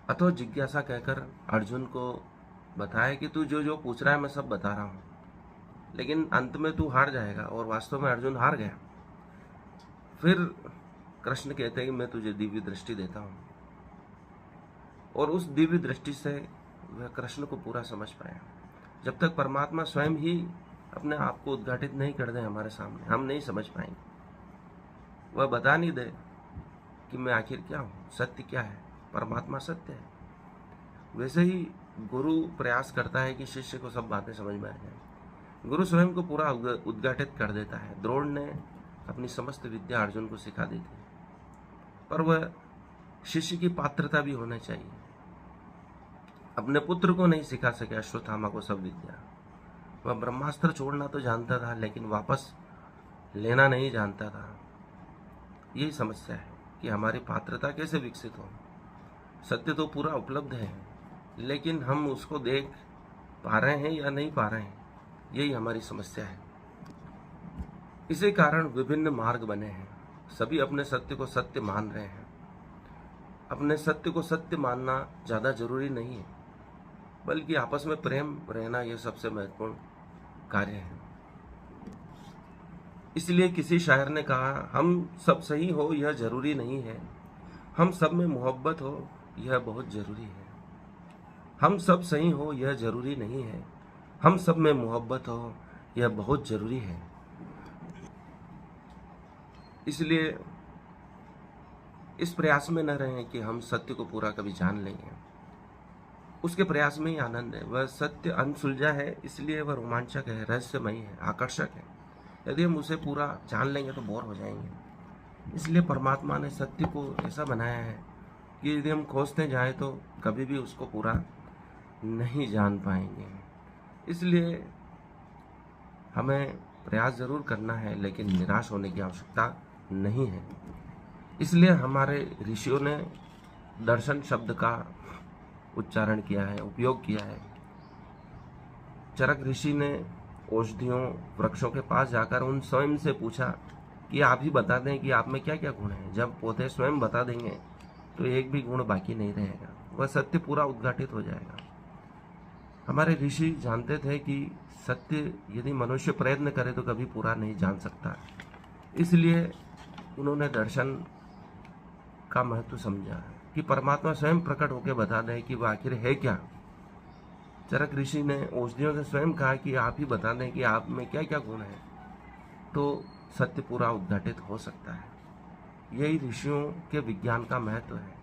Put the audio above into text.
अथवा जिज्ञासा कहकर अर्जुन को बताया कि तू जो जो पूछ रहा है मैं सब बता रहा हूँ, लेकिन अंत में तू हार जाएगा। और वास्तव में अर्जुन हार गया। फिर कृष्ण कहते हैं कि मैं तुझे दिव्य दृष्टि देता हूँ, और उस दिव्य दृष्टि से वह कृष्ण को पूरा समझ पाया। जब तक परमात्मा स्वयं ही अपने आप को उद्घाटित नहीं कर दे हमारे सामने, हम नहीं समझ पाएंगे। वह बता नहीं दे कि मैं आखिर क्या हूँ, सत्य क्या है, परमात्मा सत्य है। वैसे ही गुरु प्रयास करता है कि शिष्य को सब बातें समझ में आ जाए। गुरु स्वयं को पूरा उद्घाटित कर देता है। द्रोण ने अपनी समस्त विद्या अर्जुन को सिखा दी थी, पर वह शिष्य की पात्रता भी होनी चाहिए। अपने पुत्र को नहीं सिखा सके अश्वत्थामा को सब विद्या। वह ब्रह्मास्त्र छोड़ना तो जानता था, लेकिन वापस लेना नहीं जानता था। यही समस्या है कि हमारी पात्रता कैसे विकसित हो। सत्य तो पूरा उपलब्ध है, लेकिन हम उसको देख पा रहे हैं या नहीं पा रहे हैं, यही हमारी समस्या है। इसी कारण विभिन्न मार्ग बने हैं। सभी अपने सत्य को सत्य मान रहे हैं। अपने सत्य को सत्य मानना ज़्यादा जरूरी नहीं है, बल्कि आपस में प्रेम रहना यह सबसे महत्वपूर्ण कार्य है। इसलिए किसी शायर ने कहा, हम सब सही हो यह जरूरी नहीं है, हम सब में मोहब्बत हो यह बहुत जरूरी है। हम सब सही हो यह जरूरी नहीं है, हम सब में मोहब्बत हो यह बहुत जरूरी है। इसलिए इस प्रयास में न रहें कि हम सत्य को पूरा कभी जान लेंगे। उसके प्रयास में ही आनंद है। वह सत्य अनसुलझा है, इसलिए वह रोमांचक है, रहस्यमयी है, आकर्षक है। यदि हम उसे पूरा जान लेंगे तो बोर हो जाएंगे। इसलिए परमात्मा ने सत्य को ऐसा बनाया है कि यदि हम खोजते जाएं तो कभी भी उसको पूरा नहीं जान पाएंगे। इसलिए हमें प्रयास जरूर करना है, लेकिन निराश होने की आवश्यकता नहीं है। इसलिए हमारे ऋषियों ने दर्शन शब्द का उच्चारण किया है, उपयोग किया है। चरक ऋषि ने औषधियों वृक्षों के पास जाकर उन स्वयं से पूछा कि आप ही बता दें कि आप में क्या क्या गुण है। जब पौधे स्वयं बता देंगे तो एक भी गुण बाकी नहीं रहेगा, वह सत्य पूरा उद्घाटित हो जाएगा। हमारे ऋषि जानते थे कि सत्य यदि मनुष्य प्रयत्न करे तो कभी पूरा नहीं जान सकता। इसलिए उन्होंने दर्शन का महत्व समझा कि परमात्मा स्वयं प्रकट होकर बता दें कि वह आखिर है क्या। चरक ऋषि ने औषधियों से स्वयं कहा कि आप ही बता दें कि आप में क्या क्या गुण है, तो सत्य पूरा उद्घाटित हो सकता है। यही ऋषियों के विज्ञान का महत्व है।